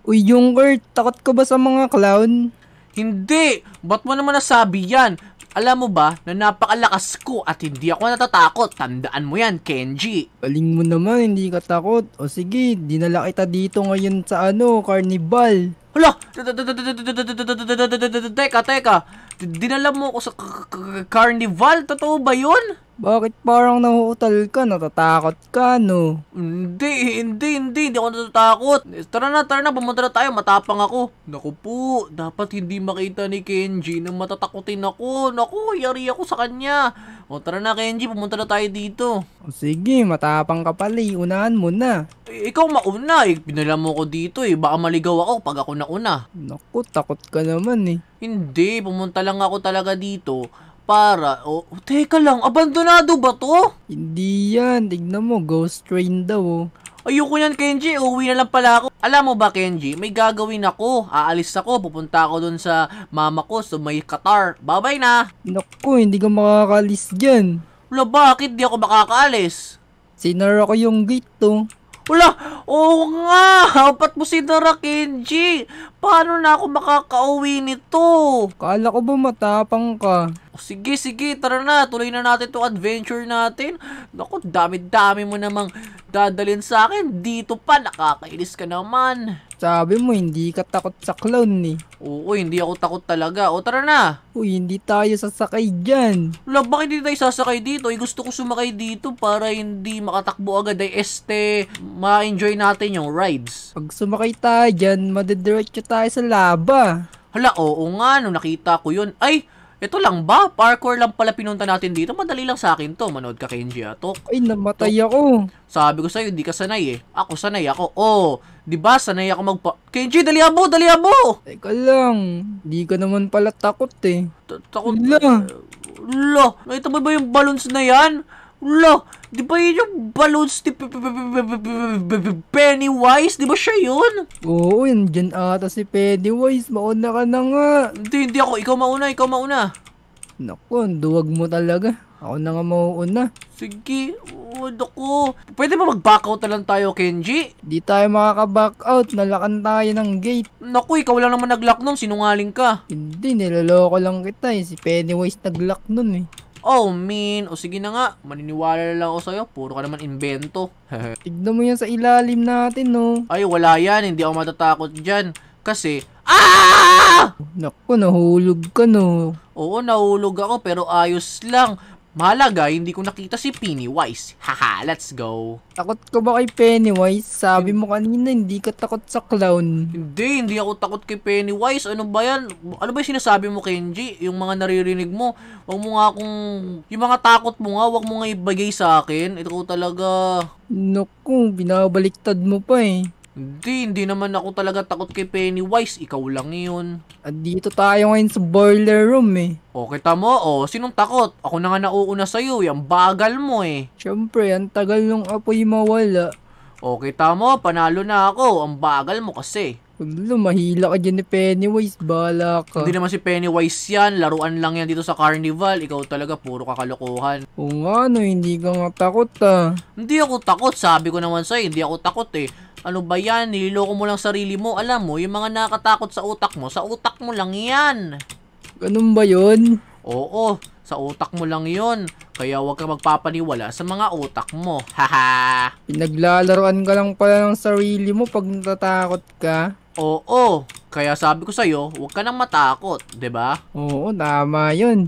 Uy, Junker, takot ka ba sa mga clown? Hindi! Ba't mo naman nasabi yan? Alam mo ba na napakalakas ko at hindi ako natatakot? Tandaan mo yan, Kenji. Galing mo naman, hindi ka takot. O sige, dinala kita dito ngayon sa carnival. Hala! Teka. Dinala mo ako sa carnival? Totoo ba yun? Bakit parang nahuutal ka? Natatakot ka, no? Hindi ako natatakot. Tara na, pumunta na tayo, matapang ako. Naku po, dapat hindi makita ni Kenji na matatakotin ako. Naku, yari ako sa kanya. O tara na Kenji, pumunta na tayo dito. O sige, matapang ka pala, unahan mo na. Ikaw mauna pinala mo ko dito baka maligaw ako pag ako nauna. Naku, takot ka naman eh. Hindi, pumunta lang ako talaga dito para, teka lang, abandonado ba to? Hindi yan, tignan mo, ghost train daw oh. Ayoko yan, Kenji. Uuwi na lang pala ako. Alam mo ba, Kenji, may gagawin ako. Aalis ako. Pupunta ako dun sa mama ko sa may Qatar. Bye-bye na. Naku, hindi ka makakalis dyan. Wala, bakit di ako makakaalis? Sinara ko yung gate to. Wala, oo nga. Ba't mo sinara, Kenji? Paano na ako makakauwi nito? Kala ko ba matapang ka? Sige, tara na. Tuloy na natin itong adventure natin. Naku, dami-dami mo namang dadalhin sa akin. Dito pa, nakakainis ka naman. Sabi mo hindi ka takot sa clown eh. Oo, hindi ako takot talaga. O, tara na. Uy, hindi tayo sasakay dyan. Wala, bakit hindi tayo sasakay dito? Gusto ko sumakay dito para hindi makatakbo agad ma-enjoy natin yung rides. Pag sumakay tayo dyan, madediretso tayo sa laba. Hala, oo nga, nung nakita ko yun. Ay, ito lang ba? Parkour lang pala pinunta natin dito. Madali lang sa akin to. Manood ka, Kenji, atok. Ay, namatay ako. Sabi ko sa'yo, hindi ka sanay Ako sanay ako. Di ba sanay ako Kenji, dali mo! Teka lang, di ka naman pala takot eh. Takot. Wala. Wala, nakita mo ba yung balloons na yan? Wala, di ba yun yung balloons ni Pennywise? Di ba siya yun? Oo, yan dyan ata si Pennywise. Mauna ka na nga. Hindi ako. Ikaw mauna. Naku, duwag mo talaga. Ako na nga mauuna. Sige, naku. Pwede ba mag-back out na lang tayo, Kenji? Di tayo makaka-back out. Nalakan tayo ng gate. Naku, ikaw lang naman nag-lock nun. Sinungaling ka. Hindi, niloloko lang kita eh. Si Pennywise nag-lock nun eh. Oh, man. O sige na nga. Maniniwala na lang ako sa'yo. Puro ka naman invento. Tignan mo yan sa ilalim natin, no. Ay, wala yan. Hindi ako matatakot dyan. Kasi, Naku, nahulog ka, no. Oo, nahulog ako pero ayos lang. Mahalaga, hindi ko nakita si Pennywise. Haha, let's go. Takot ka ba kay Pennywise? Sabi mo kanina, hindi ka takot sa clown. Hindi ako takot kay Pennywise. Ano ba yan? Ano ba yung sinasabi mo, Kenji? Yung mga naririnig mo. Wag mo nga yung mga takot mo nga, wag mo nga ibagay sa akin. Ito talaga. Naku, binabaliktad mo pa eh. Hindi naman ako talaga takot kay Pennywise. Ikaw lang yun. At dito tayo ngayon sa boiler room eh. O, kita mo, sinong takot? Ako na nga nauuna sa'yo, yung bagal mo Siyempre, ang tagal nung apoy mawala. O, kita mo, panalo na ako, ang bagal mo kasi. Wala, mahila ka dyan ni Pennywise, bahala ka. Hindi naman si Pennywise yan, laruan lang yan dito sa carnival. Ikaw talaga, puro kakalokohan. O nga no, hindi ka nga takot ah. Hindi ako takot, sabi ko naman sa'yo, hindi ako takot Ano ba yan? Nililoko mo lang sarili mo. Alam mo, yung mga nakakatakot sa utak mo lang yan. Ganun ba yun? Oo, sa utak mo lang yun. Kaya huwag kang magpapaniwala sa mga utak mo. Haha. Pinaglalaroan ka lang pala ng sarili mo pag natatakot ka. Oo, kaya sabi ko sa'yo, huwag ka nang matakot, 'di ba? Oo, tama yun.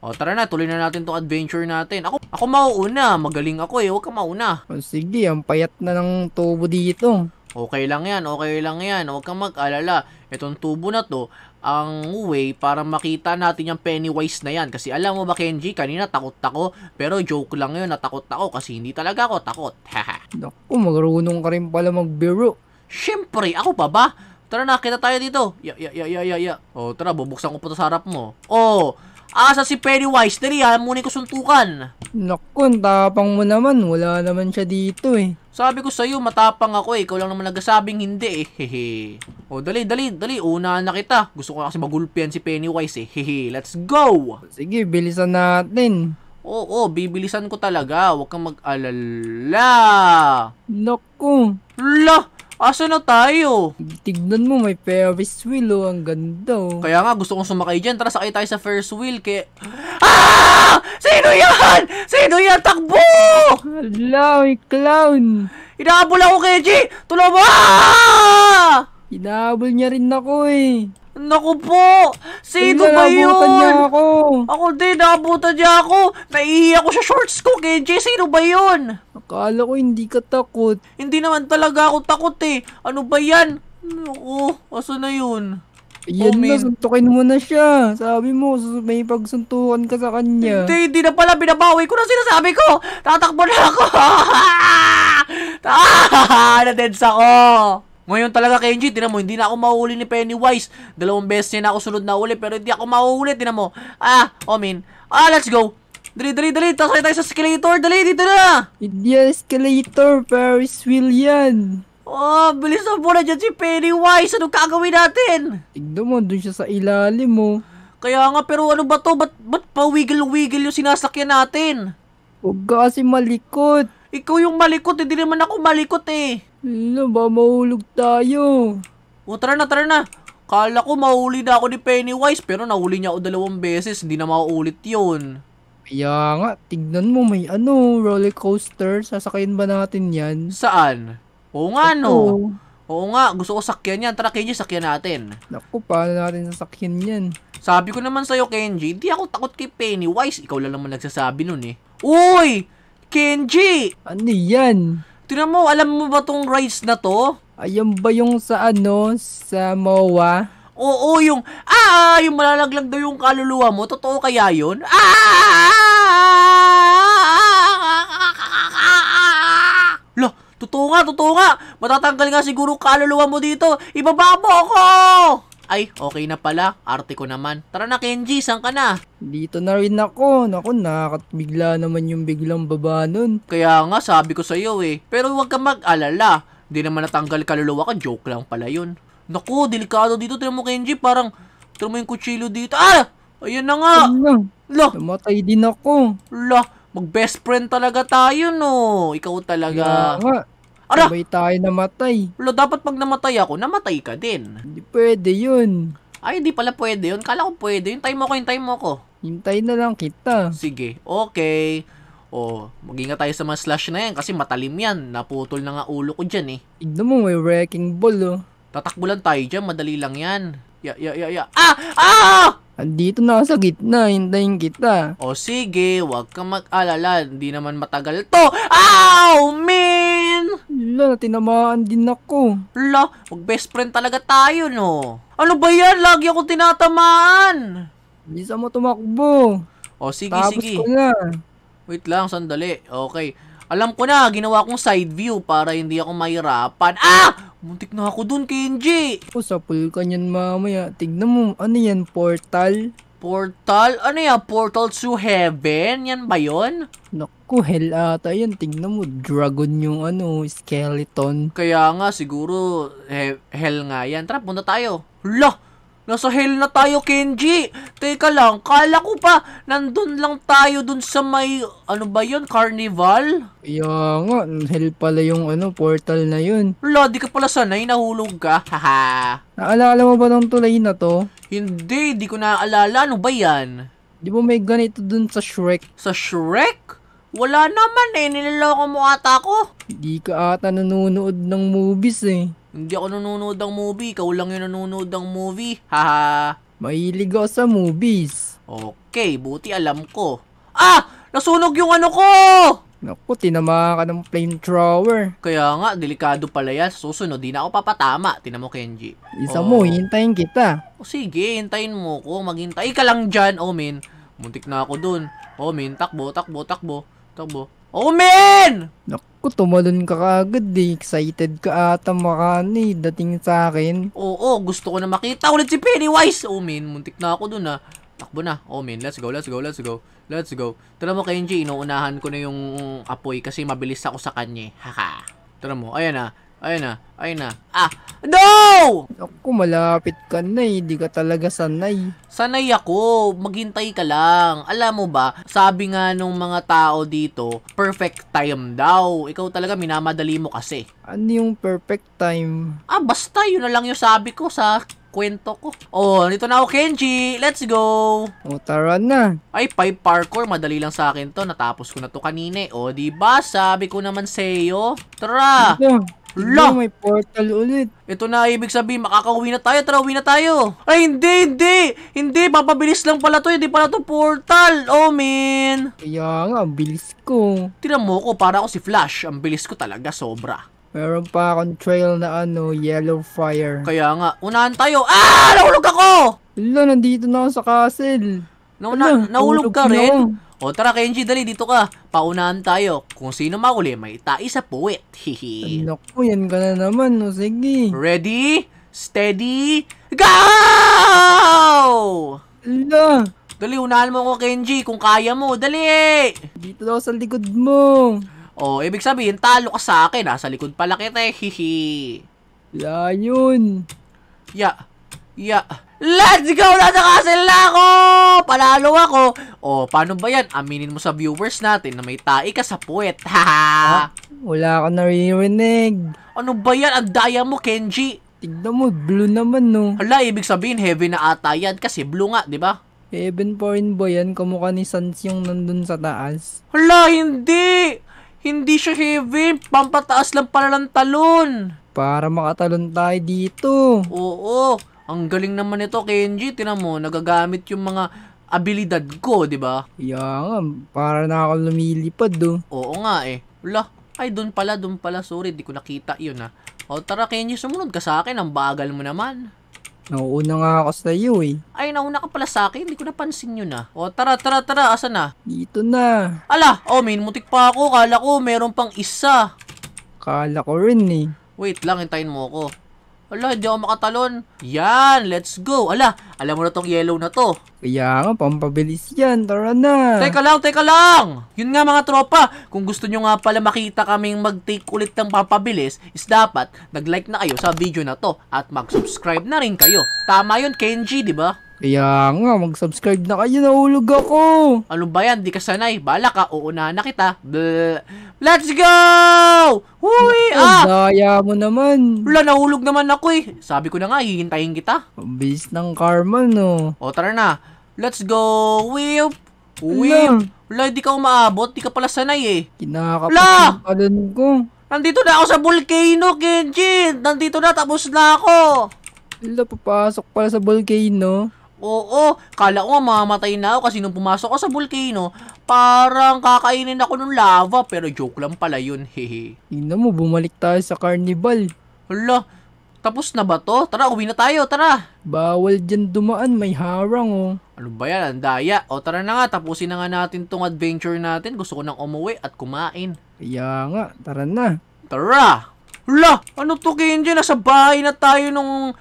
O tara na, tuloy na natin tong adventure natin. Ako mauuna, magaling ako huwag ka mauna. O sige, ang payat na ng tubo dito. Okay lang yan, huwag kang mag-alala. Itong tubo na to, ang way para makita natin yung Pennywise na yan. Kasi alam mo ba, Kenji, kanina takot ako, pero joke lang yun, natakot ako kasi hindi talaga ako takot. Haha. Naku, marunong ka rin pala magbiro. Siyempre, ako pa ba? Tara na, kita tayo dito. Ya. O, tara, bubuksan ko pa sa harap mo. Asa si Pennywise? Dali muna ko suntukan. Naku, ang tapang mo naman. Wala naman siya dito eh. Sabi ko sa'yo, matapang ako Ikaw lang naman nagsasabing hindi Hehe. O, dali. Unahan na kita. Gusto ko kasi magulpian si Pennywise Hehe. Let's go! Sige, bilisan natin. Oo, bibilisan ko talaga. Huwag kang mag-alala. Naku. La! Asa na tayo? Tignan mo, may Ferris wheel oh. Ang ganda oh. Kaya nga, gusto kong sumakay dyan. Tara, sakay tayo sa first wheel. Kaya... Ah! Sino yan? Sino yan? Takbo! Hala, may clown. Inahabol ako, Kenji! Tulong mo! Ah! Hinahabol niya rin ako eh. Naku po! Sino ba Naabutan niya yun? ako. Ako din, naabutan niya ako. Naiiyak ko sa shorts ko, Kenji. Sino ba yun? Akala ko hindi ka takot. Hindi naman talaga ako takot eh. Ano ba yan? Naku, asa na yun? Yan na, Min. suntukin mo na siya. Sabi mo, may pagsuntukan ka sa kanya. Hindi na pala. Binabawi ko na sinasabi ko. Tatakbo na ako. Na-deads ako. Ngayon talaga, Kenji, tinan mo, hindi na ako mauuli ni Pennywise. 2 beses niya na ako sunod na uli, pero hindi ako mauuli, tinan mo. Omin. Let's go. Dali. Tasay tayo sa escalator. Dali, dito na. Hindi yan escalator, Ferris wheel yan. Bilis na po na dyan si Pennywise. Anong gagawin natin? Tignan mo, dun siya sa ilalim mo. Kaya nga, pero ano ba to? Ba't pa-wiggle-wiggle yung sinasakyan natin? Huwag ka kasi malikot. Ikaw yung malikot, hindi naman ako malikot eh. Ano ba, mahulog tayo. Tara na. Kala ko mahuli na ako ni Pennywise, pero nahuli niya ako 2 beses. Hindi na mauulit yun. Kaya nga, tignan mo, may roller coaster. Sasakayin ba natin yan? Saan? Oo nga, no. Oo. Oo nga, gusto ko sakyan yan. Tara, Kenji, sakyan natin. Naku, paano natin sasakyan yan? Sabi ko naman sa'yo, Kenji, hindi ako takot kay Pennywise. Ikaw lang naman nagsasabi nun eh. Uy! Kenji! Ano yan? Tingnan mo, alam mo ba tong rides na to? Ayan ba yung sa sa MOA? Oo, yung malalaglag daw yung kaluluwa mo. Totoo kaya yun? Lah, totoo nga. Matatanggal nga siguro kaluluwa mo dito. Ibaba mo ako! Ay, okay na pala. Arte ko naman. Tara na, Kenji. Saan ka na? Dito na rin ako. Naku, nakakatbigla naman yung biglang baba nun. Kaya nga, sabi ko sa'yo eh. Pero huwag ka mag-alala. Di naman natanggal kaluluwa ka. Joke lang pala yun. Naku, delikado dito. Tignan mo, Kenji. Parang, tignan mo yung kutsilo dito. Ayan na nga. Ano? Lah, Namatay din ako. mag-best friend talaga tayo, no? Ikaw talaga. Kaya nga. Ara! Sabay tayo namatay. Dapat pag namatay ako, namatay ka din. Hindi pwede yun. Ay, hindi pala pwede yun. Kala ko pwede. Hintayin mo ko. Hintayin na lang kita. Sige, okay. Mag-ingat tayo sa mga slash na yan kasi matalim yan. Naputol na nga ulo ko dyan eh. Tignan mo, may wrecking ball oh. Tatakbo lang tayo dyan, madali lang yan. Ya. Andito na sa gitna, hintayin kita. Sige, wag kang mag-alala. Hindi naman matagal to. Ow, man! Wala, tinamaan din ako. Mag-best friend talaga tayo, no? Ano ba yan? Lagi ako tinatamaan. Bisa mo tumakbo. Sige. Tapos ko na. Wait lang, sandali. Okay. Alam ko na, ginawa kong side view para hindi ako mahirapan. Muntik na ako dun, Kenji. Sapul ka niyan mamaya. Tignan mo, ano yan, portal? Portal? Ano yan? Portal to heaven? Yan ba yun? Naku, hell ata yan. Tignan mo, dragon yung skeleton. Kaya nga, siguro, hell nga yan. Tara, punta tayo. Nasa hell na tayo, Kenji. Teka lang, kala ko pa, nandun lang tayo dun sa may, ano ba yun, carnival? Kaya nga, hell pala yung portal na yun. Di ka pala sanay, nahulog ka. Haha. Naalala mo ba ng tulay na to? Hindi, di ko naaalala. Ano ba yan? Di ba may ganito dun sa Shrek? Sa Shrek? Wala naman niloloko mo ata ko. Di ka ata nanonood ng movies eh. Hindi ako nanonood ng movie, ikaw lang yung nanonood ng movie. Haha. Mahilig ako sa movies. Okay, buti alam ko. Nasunog yung ano ko! Naku, tinamaan ka ng flamethrower. Kaya nga, delikado pala yan. Susunod, di na ako papatama. Tinan mo, Kenji. Isa mo, hintayin kita. Sige, hintayin mo ko. Maghintay ka lang dyan. Min. Muntik na ako dun. Min, takbo. Min! Naku, tumalon ka kagad eh. Excited ka ata dating sa akin. Oo, gusto ko na makita ulit si Pennywise. Min, muntik na ako dun Takbo na. Min, let's go. Tara mo, Kenji, inuunahan ko na yung apoy kasi mabilis ako sa kanya. Tara mo, ayan Ayun na, ayun na. Ah, no! Naku, malapit ka na eh. Di ka talaga sanay. Sanay ako, maghintay ka lang. Alam mo ba, sabi nga nung mga tao dito, perfect time daw. Ikaw talaga minamadali mo kasi. Ano yung perfect time? Ah, basta yun na lang yung sabi ko sa kwento ko. Oh, nandito na ako, Kenji. Let's go! O tara na. Ay, 5 parkour. Madali lang sa akin to. Natapos ko na to kanina. O, diba? Sabi ko naman sa'yo. Tara! Hala, Hala! may portal ulit. Ito na ibig sabihin, makakauwi na tayo. Tara, uwi na tayo. Ay, hindi, hindi. Hindi, papabilis lang pala to. Hindi pala to portal. Oh, man. Kaya nga, ang bilis ko. Tinan mo ko, para ako si Flash. Ang bilis ko talaga, sobra. Meron pa akong trail na yellow fire. Kaya nga, unahan tayo. Ah! Nahulog ako! Hala, nandito na ako sa castle. Hala, Nahulog ka na rin? ako. O tara, Kenji, dali, dito ka. Paunahan tayo. Kung sino mauli, may tai sa puwet. Hihi. Naku, yan ka na naman. O sige. Ready? Steady? Go! Hala, Dali, unahan mo ko, Kenji, kung kaya mo. Dali! dito daw sa likod mo. O, ibig sabihin, talo ka sa akin, ha? Sa likod pala kita, eh. Hihi. Wala yun. Ya. Ya. Let's go! Nasa castle na ako! Panalo ako! O, paano ba yan? Aminin mo sa viewers natin na may tai ka sa puwet. Haha! Wala ka naririnig. Ano ba yan? Ang daya mo, Kenji. Tignan mo, blue naman no. Hala, ibig sabihin, heavy na ata yan kasi blue nga, di ba? Heaven pa rin ba yan? Kamukha ni Sans yung nandun sa taas. Hala, hindi! Hindi siya heavy. Pampataas lang pala ng talon. Para makatalon tayo dito. Oo. Ang galing naman ito, Kenji. Tinan mo, nagagamit yung mga abilidad ko, di ba? Kaya nga, para na ako lumilipad do. Oo nga eh. Wala. Ay, doon pala. Sorry, di ko nakita yun ah. O tara, Kenji, sumunod ka sa akin. Ang bagal mo naman. Nauuna nga ako sa iyo eh. Ay, nauna ka pala sa akin. Hindi ko napansin yun ah. O tara. Asan na? Dito na. Ala, min, mutik pa ako. Kala ko meron pang isa. Kala ko rin eh. Wait lang, hintayin mo ko. Ala, hindi ako makatalon. Yan, let's go. Ala, alam mo na tong yellow na to. Kaya nga, pampabilis yan. Tara na. Teka lang. Yun nga mga tropa, kung gusto nyo nga pala makita kaming mag-take ulit ng papabilis, is dapat nag-like na kayo sa video na to at mag-subscribe na rin kayo. Tama yun, Kenji, di ba? Kaya nga, mag-subscribe na kayo. Nahulog ako. Ano ba yan? Di ka sanay. Bala ka, uunahan na kita. Bleh. Let's go! Huy! Daya mo naman. Wala, nahulog naman ako eh. Sabi ko na nga, hihintayin kita. Pabilis ng karma no. O, tara na. Let's go! Whip! Wala. Wala, di ka umaabot. Di ka pala sanay eh. Kinakapit Wala! yung talon ko. Nandito na ako sa volcano, Kenji! Nandito na, tapos na ako! Wala, papasok pala sa volcano. Oo, kala ko nga mamamatay na ako kasi nung pumasok ako sa volcano, parang kakainin ako ng lava, pero joke lang pala yun, hehe. Tingnan mo, bumalik tayo sa carnival. Hala, tapos na ba to? Tara, uwi na tayo, tara! Bawal dyan dumaan, may harang oh. Ano ba yan? Ang daya. O tara na nga, tapusin na nga natin tong adventure natin. Gusto ko nang umuwi at kumain. Kaya nga, tara na. Tara! Hala! Ano to, Kenji? Nasa bahay na tayo nung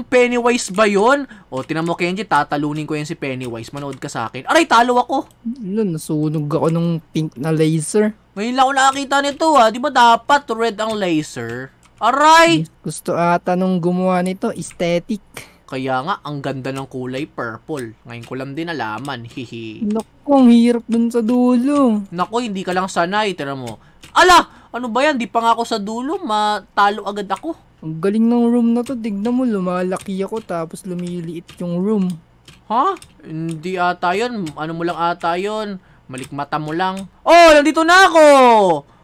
Pennywise ba yun? O, tinan mo, Kenji, tatalunin ko yan si Pennywise. Manood ka sa akin. Aray, talo ako! Wala, nasunog ako ng pink na laser. Ngayon lang ako nakakita nito ha. Di ba dapat red ang laser? Aray! Gusto ata nung gumawa nito, aesthetic. Kaya nga, ang ganda ng kulay purple. Ngayon ko lang din nalaman. Hihi. Naku, ang hirap dun sa dulo. Naku, hindi ka lang sanay. Tira mo. Ala! Ano ba yan? Di pa nga ako sa dulo. Matalo agad ako. Ang galing ng room na to. Tignan mo, lumalaki ako tapos lumiliit yung room. Ha? Hindi ata yun. Ano mo lang ata yun? Malikmata mo lang. Oh, nandito na ako!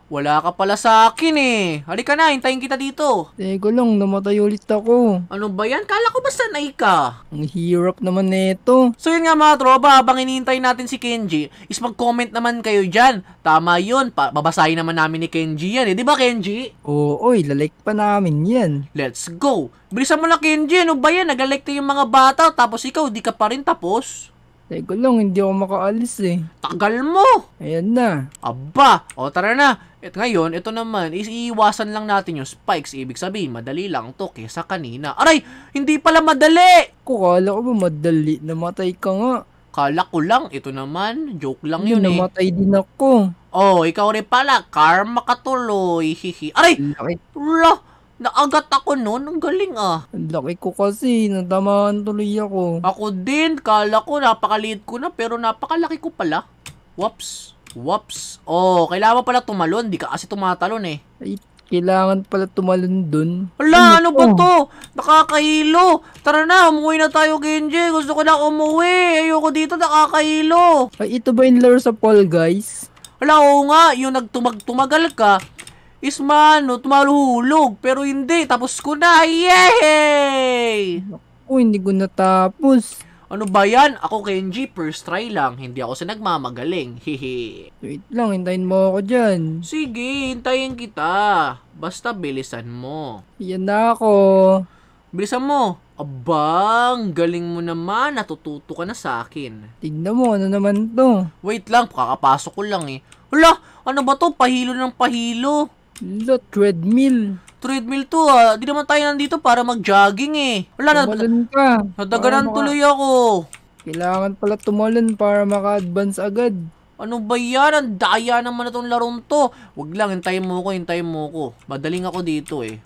Wala ka pala sa akin eh. Halika na, hintayin kita dito. Teka lang, namatay ulit ako. Ano ba yan? Kala ko ba sanay ka? Ang hirap naman nito. So yun nga mga tropa, habang inihintay natin si Kenji, is mag-comment naman kayo dyan. Tama yun, babasahin naman namin ni Kenji yan eh. Di ba, Kenji? Oo, lalike pa namin yan. Let's go! Bilisan mo na, Kenji. Ano ba yan? Nag-like yung mga bata, tapos ikaw, di ka pa rin tapos. Teka lang, hindi ako makaalis eh. Tagal mo! Ayan na. Aba! O tara na! At ngayon, ito naman, iiwasan lang natin yung spikes. Ibig sabihin, madali lang to kesa kanina. Aray! Hindi pala madali! Kala ko ba madali? Namatay ka nga. Kala ko lang, ito naman, joke lang yun eh. Namatay din ako. Oh, ikaw rin pala, karma ka tuloy. Hihi. Aray! Laki. Wala! Naagat ako nun. Ang galing ah. Ang laki ko kasi, natamaan tuloy ako. Ako din, kala ko napakaliit ko na pero napakalaki ko pala. Whoops. Whoops. Oh, kailangan pala tumalon. Di ka kasi tumatalon eh. Ay, kailangan pala tumalon dun. Hala, ano ba to? Nakakahilo. Tara na, umuwi na tayo, Genji. Gusto ko na umuwi. Ayoko dito, nakakahilo. Ay, ito ba yung laro sa Fall Guys? Hala, oo nga. Yung tumagal ka, is tumaluhulog. Pero hindi, tapos ko na. Yay! Ako, hindi ko natapos. Ano ba yan? Ako, Kenji, first try lang. Hindi ako sa nagmamagaling. Hehe. Wait lang, hintayin mo ako dyan. Sige, hintayin kita. Basta bilisan mo. Yan na ako. Bilisan mo. Abang, galing mo naman. Natututo ka na sa akin. Tignan mo, ano naman to? Wait lang, kakapasok ko lang eh. Hala, ano ba to? Pahilo ng pahilo. Treadmill. Treadmill to ah. Di naman tayo nandito para mag-jogging eh. Wala, Tumalon ka. nadaganan tuloy ako. Kailangan pala tumalon para maka-advance agad. Ano ba yan? Ang daya naman na tong larong to. Wag lang, hintayin mo ko, hintayin mo ko. Madaling ako dito eh.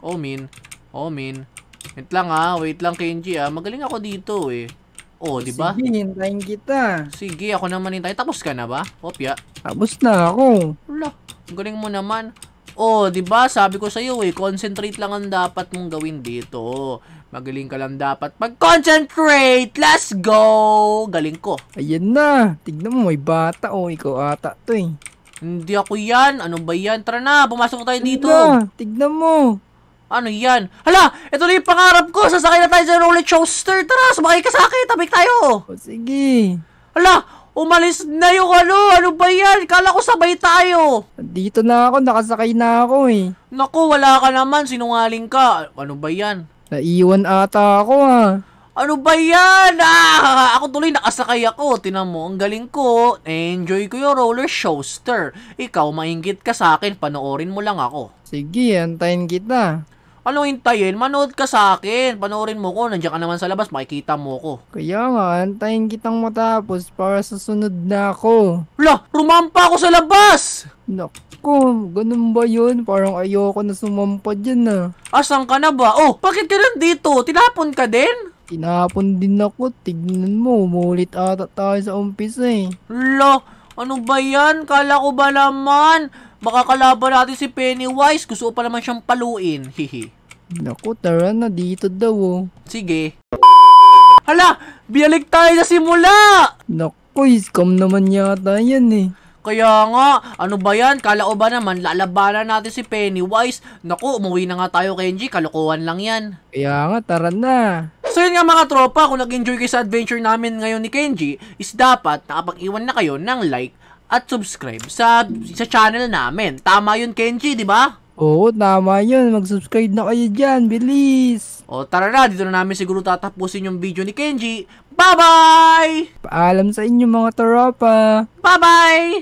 Oh, min. Wait lang ah, wait lang Kenji ah. Magaling ako dito eh. Oh, di ba? Sige, hintayin kita. Sige, ako naman hintayin. Tapos ka na ba? Opya. Tapos na ako. Wala, ang galing mo naman. Oh, 'di ba? Sabi ko sa iyo concentrate lang ang dapat mong gawin dito. Magaling ka lang dapat mag-concentrate. Let's go. Galing ko. Ayan na. Tignan mo, may bata. Oh, ikaw ata to eh. Hindi ako 'yan. Ano ba 'yan? Tara na, pumasok tayo dito. Tignan mo. Ano 'yan? Hala, ito na 'yung pangarap ko. Sasakay na tayo sa roller coaster. Tara, sumakay ka sa akin. Tabi tayo. O sige. Hala, umalis na yung ano ba yan? Kala ko sabay tayo. Dito na ako, nakasakay na ako eh. Naku, wala ka naman, sinungaling ka. Ano ba yan? Naiwan ata ako ah. Ano ba yan? Ako tuloy nakasakay ako. Tinan mo, ang galing ko. Enjoy ko yung roller coaster. Ikaw, mainggit ka sa akin, panoorin mo lang ako. Sige, antayin kita. Ano hintayin? Manood ka sa akin. Panoorin mo ko. Nandiyan ka naman sa labas. Makikita mo ko. Kaya nga, antayin kitang matapos para sa sunod na ako. Hala, rumampa ako sa labas! Naku, ganun ba yun? Parang ayoko na sumampa dyan ah. Asan ka na ba? Oh, bakit ka nandito? Tinapon ka din? Tinapon din ako. Tignan mo, umulit ata tayo sa umpisa eh. Hala, ano ba yan? Kala ko ba naman? Baka kalaban natin si Pennywise. Gusto ko pa naman siyang paluin. Hihi. Naku, tara na dito daw oh. Sige. Hala, biyalik tayo sa simula! Naku, scam naman yata yan eh. Kaya nga, ano ba yan? Kala ko ba naman, lalabanan natin si Pennywise? Naku, umuwi na nga tayo, Kenji. Kalokohan lang yan. Kaya nga, tara na. So yun nga mga tropa, kung nag-enjoy kayo sa adventure namin ngayon ni Kenji, is dapat nakapag-iwan na kayo ng like at subscribe sa channel namin. Tama yun, Kenji, di ba? Oo, tama yun. Mag-subscribe na kayo dyan. Bilis. O tara na, dito na namin siguro tatapusin yung video ni Kenji. Bye-bye! Paalam sa inyo mga tropa. Bye-bye!